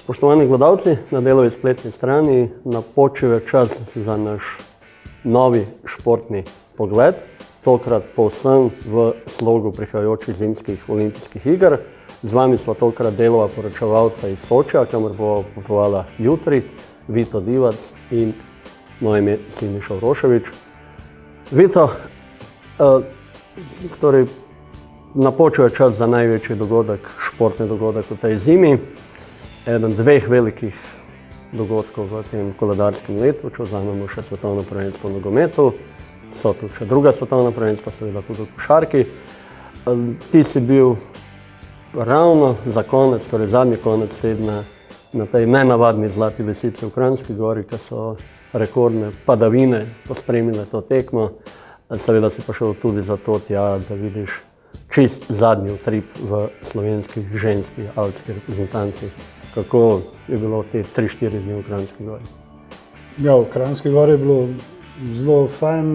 Spoštovani gledalci, na Delovi spletni strani napočil je čas za naš novi športni pogled, tokrat povsem v slogu prihajajočih zimskih olimpijskih iger. Z vami smo tokrat Delova poročevalca iz Sočija, kamor bo potovala jutri, Vito Divac in moje ime Siniša Urošević. Vito, torej napočil je čas za največji dogodek, športni dogodek v tej zimi. Eden dveh velikih dogodkov v tem koledarskem letu, če vzamemo še svetovno prvenstvo v nogometu, so tu še druga svetovna prvenstva, seveda tudi v košarki. Ti si bil ravno za konec, torej zadnji konec tedna na tej nenavadni Zlati lisici v Kranjski Gori, ki so rekordne padavine pospremile to tekmo. Seveda si pa šel tudi zato tja, da vidiš čist zadnji utrip v slovenski ženski alpski reprezentanci. Kako je bilo te 3-4 dni v Kranjski Gori? Ja, v Kranjski Gori je bilo zelo fajn,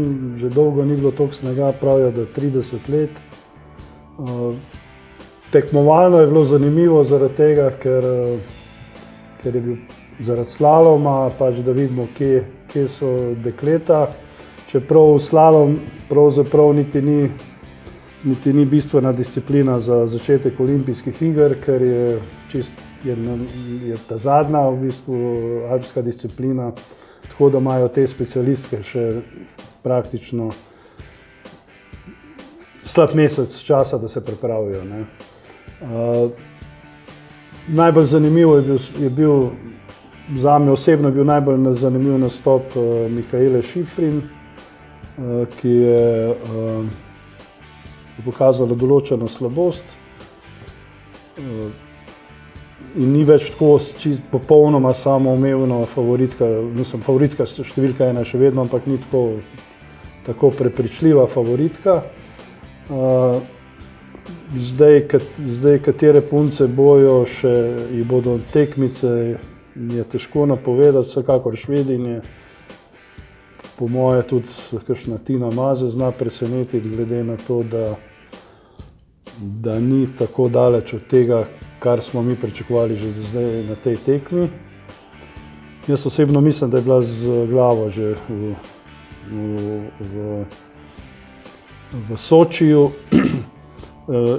že dolgo ni bilo toliko snega, pravijo, da 30 let. Tekmovalno je bilo zanimivo zaradi tega, ker je bil zaradi slaloma, pač da vidimo, kje so dekleta. Čeprav slalom pravzaprav niti ni bistvena disciplina za začetek olimpijskih iger, ker je ta zadnja v bistvu alpska disciplina, tako da imajo te specialistke še praktično slab mesec časa, da se pripravijo. Najbolj zanimivo je bil, zame osebno je bil najbolj zanimiv nastop Mihaele Šifrin, ki je pokazala določeno slabost in ni več tako popolnoma samoumevno favoritka, favoritka številka 1 še vedno, ampak ni tako prepričljiva favoritka. Zdaj, katere punce bojo še, jih bodo tekmice, je težko napovedati, vsekakor Švedinje. Po moje tudi kakšna Tina Maze zna presenetiti, glede na to, da ni tako daleč od tega, kar smo mi pričakovali že zdaj na tej tekmi. Jaz osebno mislim, da je bila z glavo že v Sočiju.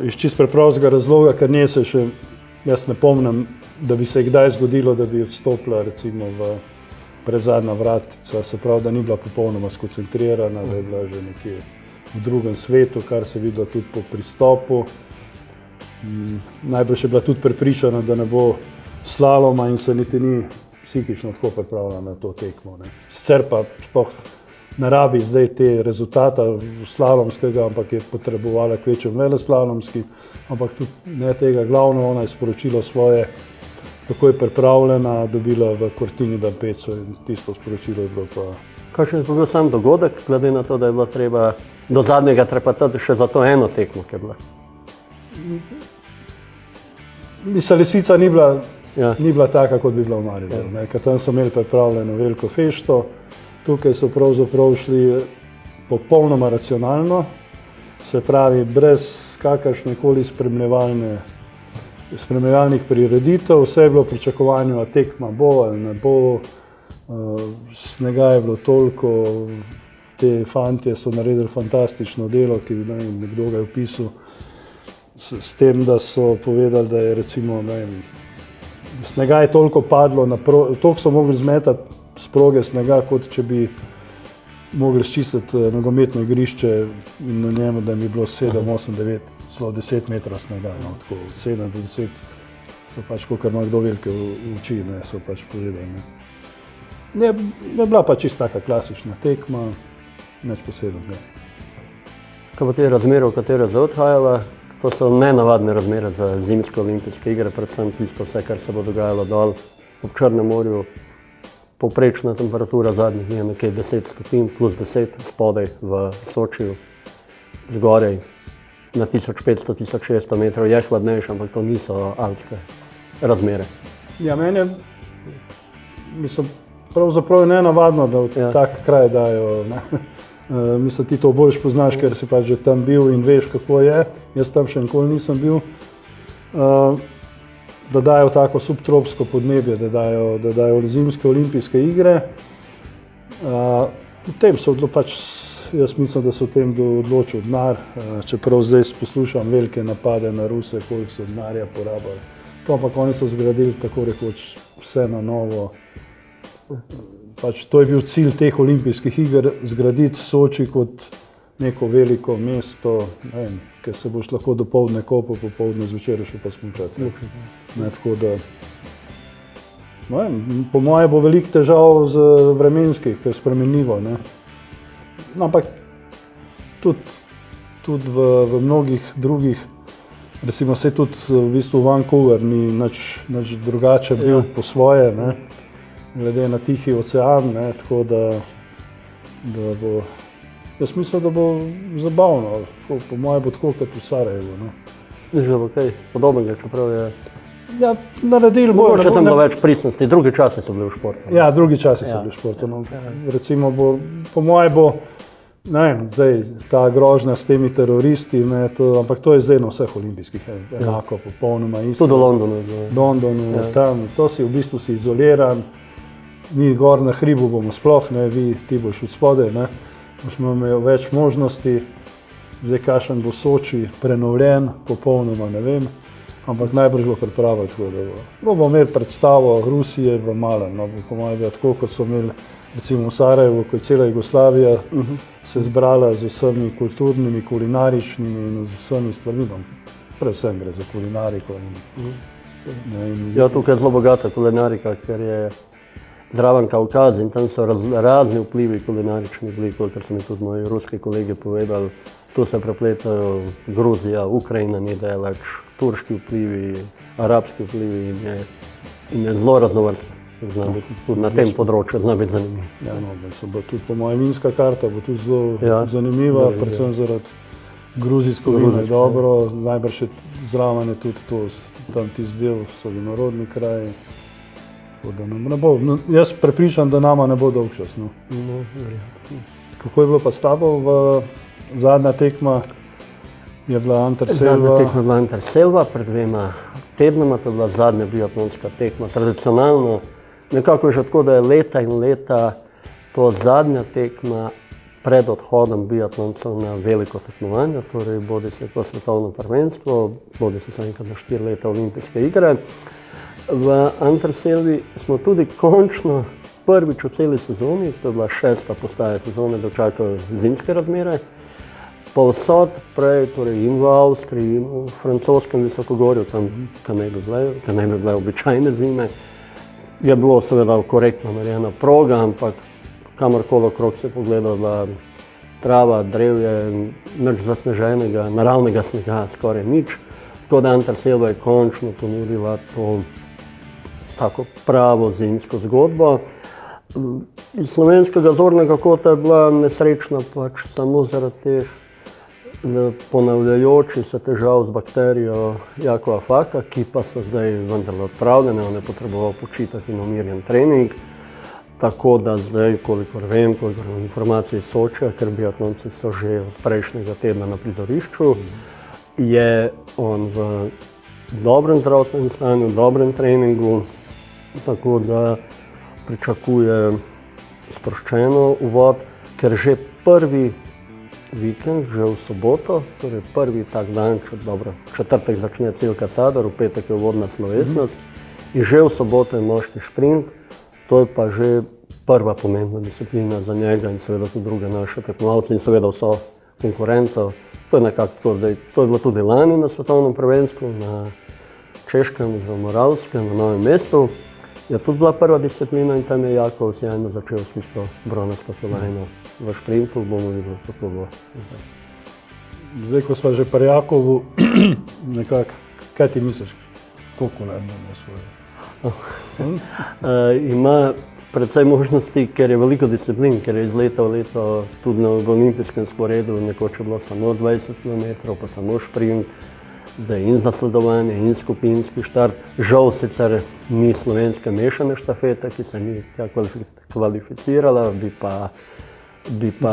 Iz čisto preprostega razloga, ker nje se še, jaz ne pomnim, da bi se kdaj zgodilo, da bi odstopila recimo v predzadnja vratica, se pravi, da ni bila popolnoma skoncentrirana, da je bila že nekje v drugem svetu, kar se je videlo tudi po pristopu. Najbrž je bila tudi prepričana, da ne bo slaloma in se niti ni psihično tako pripravljena na to tekmo. Sicer pa sploh ne rabi zdaj te rezultata slalomskega, ampak je potrebovala kvečjem veleslalomski, ampak tudi ne tega. Glavno, ona je sporočilo svoje, kako je pripravljena, dobila v Cortini d'Ampezzo in tisto sporočilo je bilo pa... Kakšen je bil sam dogodek, glede na to, da je bilo treba do zadnjega trepatati še za to eno tekmo, ki je bila? Mislim, Lisica ni bila taka, kot bi bila v Mariboru, ker tam so imeli pripravljeno veliko fešto. Tukaj so pravzaprav šli popolnoma racionalno, se pravi, brez kakršnekoli spremljevalnih prireditev. Vse je bilo v pričakovanju, a tekma bo ali ne bo. Snega je bilo toliko, te fantje so naredili fantastično delo, ki nekdo ga je opisal s tem, da so povedali, da je recimo, snega je toliko padlo, toliko so mogli zmetati s proge snega, kot če bi mogli sčistiti nogometno igrišče in na njemu, da mi je bilo 7, 8, 9, celo 10 metrov snega, tako od 7 do 10 so pač, kakor ima kdo velike oči, so pač povedali. Je bila pa čisto taka klasična tekma, nič posebno. Kaj pa te razmere, v katere zdaj odhajala? To so nenavadne razmere za zimske olimpijske igre, predvsem tisto vse, kar se bo dogajalo dol ob Črnem morju. Povprečna temperatura zadnjih dni je nekje 10 stopinj plus 10 spodaj v Sočiju, zgoraj na 1500-1600 metrov je hladnejše, ampak to niso alpske razmere. Ja, meni je, mislim, pravzaprav je nenavadno, da v tak kraj dajo. Mislim, ti to boljš poznaš, ker si pač že tam bil in veš, kako je. Jaz tam še nikoli nisem bil. da dajo tako subtropsko podnebje, da dajo zimske olimpijske igre. V tem so jaz mislim, da so v tem odločil denar, čeprav zdaj poslušam velike napade na Ruse, koliko so denarja porabili. Ampak oni so zgradili tako rekoč vse na novo. To je bil cilj teh olimpijskih iger, zgraditi Soči kot neko veliko mesto, ker se boš lahko dopoldne kopal, popoldne zvečer šel pa smučati. Tako da, po moje bo veliko težav z vremenskih, ker je spremenljivo. Ampak tudi v mnogih drugih, recimo se tudi v bistvu Vancouver ni nič drugače bil po svoje, glede na Tihi ocean, tako da bo, jaz mislim, da bo zabavno, po moje bo tako kot v Sarajevu. Že bo kaj podobnega, čeprav je... Ja, naredili bo... Mogoče tam bo več pristnosti, drugi časi so bili v športu. Ja, drugi časi so bili v športu. Recimo bo, po moje bo, zdaj ta grožnja s temi teroristi, ampak to je zdaj na vseh olimpijskih, enako, popolnoma isto. Tudi v Londonu. Londonu, tam, to si v bistvu si izoliran, mi gor na hribu bomo sploh, ti boš od spodaj, boš imel več možnosti, zdaj kakšen bo Soči prenovljen, popolnoma ne vem, ampak najbrž bo pripravil tako, da bomo imeli predstavo Rusije v malem, po mojem bi tako, kot so imeli recimo v Sarajevu, ko je cela Jugoslavija se zbrala z vsemi kulturnimi, kulinaričnimi in z vsemi stvarmi, predvsem gre za kulinariko. Ja, tukaj je zelo bogata kulinarika, ker je zraven Kavkaz in tam so razni vplivi kulinarični bili, kot so mi tudi moji ruski kolegi povedali. Tu se prepletajo Gruzija, Ukrajina, ni da je več turški vplivi, arabski vplivi in je zelo raznovrstno. Tudi na tem področju zna biti zanimivo. Ja, tudi po mojem vinska karta bo tudi zelo zanimiva, predvsem zaradi gruzijsko vino je dobro, najbrž je zraven je tudi to, tam tisti del so vinorodni kraji. Jaz prepričam, da nama ne bo dolgčas. Kako je bilo pa s tabo zadnja tekma? Je bila Anterselva? Zadnja tekma je bila Anterselva, pred 2 tednoma, to je bila zadnja biatlonska tekma. Tradicionalno, nekako je že tako, da je leta in leta to zadnja tekma pred odhodom biatloncev na veliko tekmovanje, torej bodi se to svetovno prvenstvo, bodi se enkrat na 4 leta olimpijske igre. V Anterselvi smo tudi končno prvič v celi sezoni, to je bila 6. postaja sezone, dočakali zimske razmere. Povsod prej, torej in v Avstriji, in v francoskem visokogorju, tam, kar ne bi bile običajne zime, je bilo seveda korektno narejena proga, ampak kamorkoli okrog se pogleda, da trava, drevje, nič zasneženega, naravnega snega, skoraj nič. Tako da Anterselva je končno ponudila to tako pravo zimsko zgodbo. Iz slovenskega zornega kota je bila nesrečna pač samo zaradi teh ponavljajočih se težav z bakterijo Jakova Faka, ki pa so zdaj vendarle odpravljene, on je potreboval počitati in umirjen trening. Tako da zdaj, kolikor vem, kolikor imam informacije iz Sočija, ker biatlonci so že od prejšnjega tedna na prizorišču, je on v dobrem zdravstvenem stanju, v dobrem treningu, tako da pričakuje sproščeno uvod, ker že prvi vikend, že v soboto, torej prvi tak dan, četrtek začne Cilka Sadar, v petek je uvodna slovesnost in že v soboto je moški šprint, to je pa že prva pomembna disciplina za njega in seveda tudi druge naše tekmovalce in seveda vso konkurenco. To je nekako tako zdaj, to je bilo tudi lani na svetovnem prvenstvu na Češkem, v Moravskem, na Novem mestu. Je tudi bila prva disciplina in tam je Jakov sjajno začel s tisto bronasto kolajno v šprintu, bomo videli, kako bo zdaj. Zdaj, ko smo že pri Jakovu, nekako, kaj ti misliš, koliko let bomo svoje? Ima predvsej možnosti, ker je veliko disciplin, ker je iz leta v leto tudi v olimpijskem sporedu, nekoč je bilo samo 20 km, pa samo šprint, zdaj in zasledovanje, in skupinski štart. Žal sicer ni slovenske mešane štafete, ki se ni kvalificirala, bi pa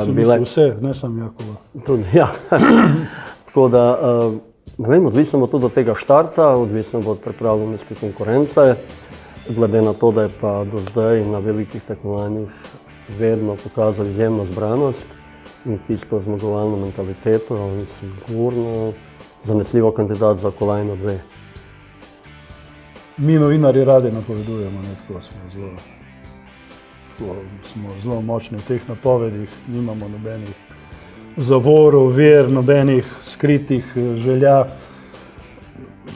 bile... Vse, ne samo Jakova. Tudi, ja. Tako da Ne vem, odvisno bo tudi od tega štarta, odvisno bo od pripravljenosti konkurence, glede na to, da je pa do zdaj na velikih tekmovanjih vedno pokazal izjemno zbranost in tisto zmagovalno mentaliteto in sigurno zanesljivo kandidat za kolajno 2. Mi novinarji radi napovedujemo, ne, tako smo zelo močni v teh napovedih, nimamo nobenih zavorov, ver, nobenih skritih želja.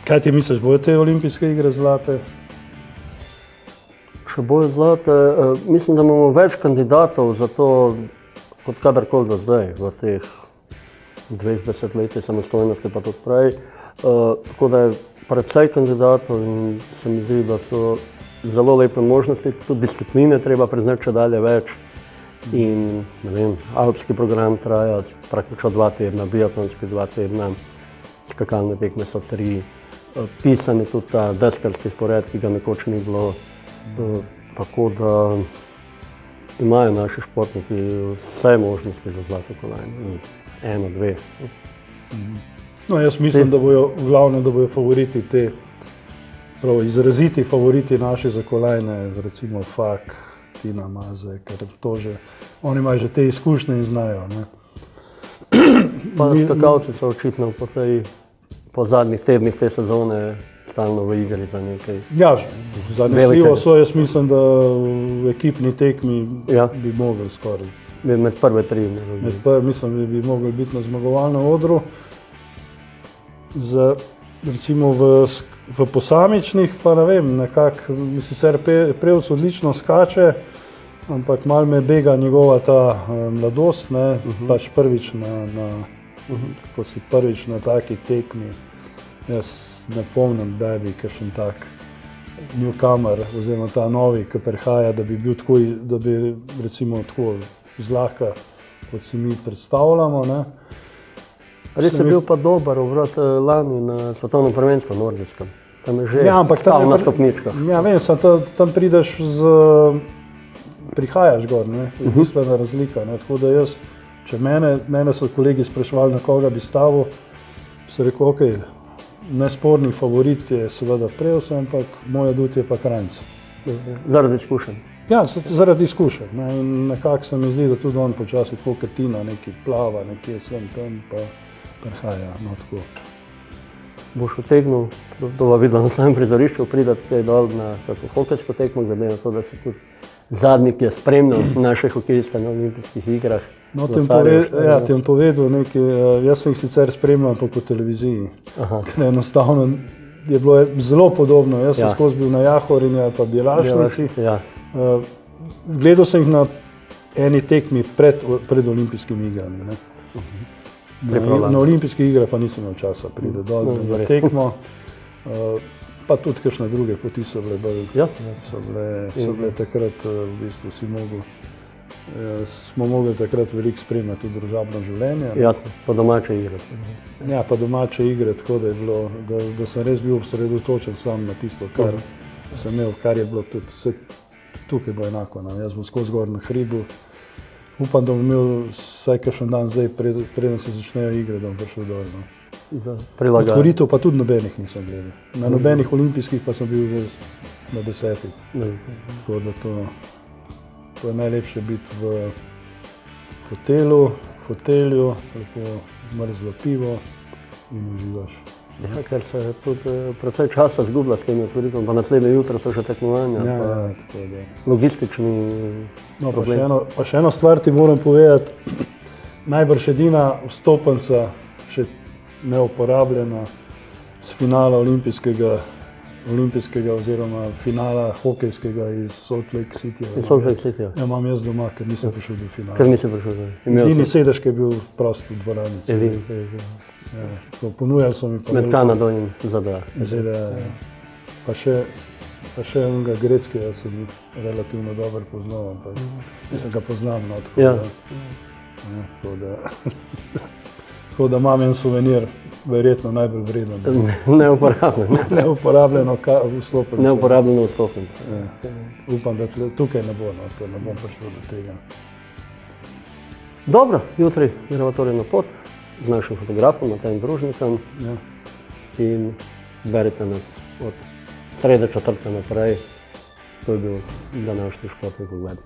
Kaj ti misliš, bojo te olimpijske igre zlate? Še bolj zlate, mislim, da imamo več kandidatov za to, kot kadarkoli do zdaj, v teh 20 letih samostojnosti pa tudi prej. Tako da je precej kandidatov in se mi zdi, da so zelo lepe možnosti, tudi discipline treba priznati če dalje več. In ne vem, alpski program traja praktično 2 tedna, biatlonski 2 tedna, skakalne tekme so 3, pisani tudi ta deskarski spored, ki ga nekoč ni bilo. Tako da imajo naši športniki vse možnosti za zlato kolajno, 1, 2. No, jaz mislim, da bojo v glavnem, da bojo favoriti te, prav izraziti favoriti naši za kolajne, recimo Fak, Tina Maze, ker to že, oni imajo že te izkušnje in znajo, ne. Pa skakalci so očitno po zadnjih tednih te sezone stalno v igri za nekaj. Ja, zanesljivo so, jaz mislim, da v ekipni tekmi bi mogli skoraj. Med prve 3. Mislim, da bi mogli biti na zmagovalnem odru. Recimo v posamičnih, pa ne vem, nekako, mislim, Ser Prevc odlično skače, ampak malo me bega njegova ta mladost, ne, pač prvič na taki tekmi. Jaz ne pomnim, da bi kakšen tak newcomer oziroma ta novi, ki prihaja, da bi bil tako, da bi recimo tako zlahka, kot si mi predstavljamo, ne. Res je bil pa dober obrat lani na svetovnem prvenstvu nordijskem. Tam je že stal na stopničkah. Ja, vem, tam prideš prihajaš gor, ne, je bistvena razlika, ne, tako da jaz, če mene so kolegi spraševali, na koga bi stavil, sem rekel, okej, nesporni favorit je seveda Prevc, ampak moj adut je pa Kranjc. Zaradi izkušenj. Ja, zaradi izkušenj, ne, in nekako se mi zdi, da tudi on počasi tako kot Tina nekaj plava, nekje sem tam, pa prihaja, no tako. Boš utegnil, to bova videla na samem prizorišču, pridati kaj dol na kako hokejsko tekmo, glede na to, da si tudi zadnji, ki je spremljal naše hokejiste na olimpijskih igrah. No, ti bom povedal nekaj, jaz sem jih sicer spremljal po televiziji, ker enostavno je bilo zelo podobno, jaz sem skozi bil na Jahorini ali pa Bjelašnici. Gledal sem jih na eni tekmi pred olimpijskimi igrami, ne. Na olimpijske igre pa nisem imel časa priti dol na tekmo, pa tudi kakšne druge poti so bile bolj, so bile takrat v bistvu smo mogli takrat veliko spremljati tudi družabno življenje. Jasno, pa domače igre. Ja, pa domače igre, tako da je bilo, da sem res bil osredotočen sam na tisto, kar sem imel, kar je bilo tudi, tukaj bo enako, jaz bom skozi gor na hribu. Upam, da bom imel vsaj kakšen dan zdaj, preden se začnejo igre, da bom prišel dol. Otvoritev pa tudi nobenih nisem gledal. Na nobenih olimpijskih pa sem bil že na 10. Tako da to je najlepše biti v hotelu, fotelju, lepo mrzlo pivo in uživaš. Ja, ker se tudi precej časa zgublja s temi otvoritvami, pa naslednje jutro so še tekmovanja, tako da. Logistični problem. Pa še eno stvar ti moram povedati, najbrž edina vstopnica še neuporabljena s finala olimpijskega oziroma finala hokejskega iz Salt Lake City. Ja, imam jaz doma, ker nisem prišel do finala. Ker nisi prišel do finala. Edini sedež, ki je bil prost v dvoranici. Ponujali so mi pa med Kanado in ZDA. Pa še enega greckega sem relativno dobro poznal, ampak nisem ga poznam, no, tako da imam en suvenir, verjetno najbolj vreden. Neuporabljeno vstopnico. Neuporabljeno vstopnico. Upam, da tukaj ne bo, ker ne bom prišel do tega. Dobro, jutri gremo torej na pot z našim fotografom, Matejem Družnikom. in berite nas od srede četrtka naprej. To je bil današnji športni pogled.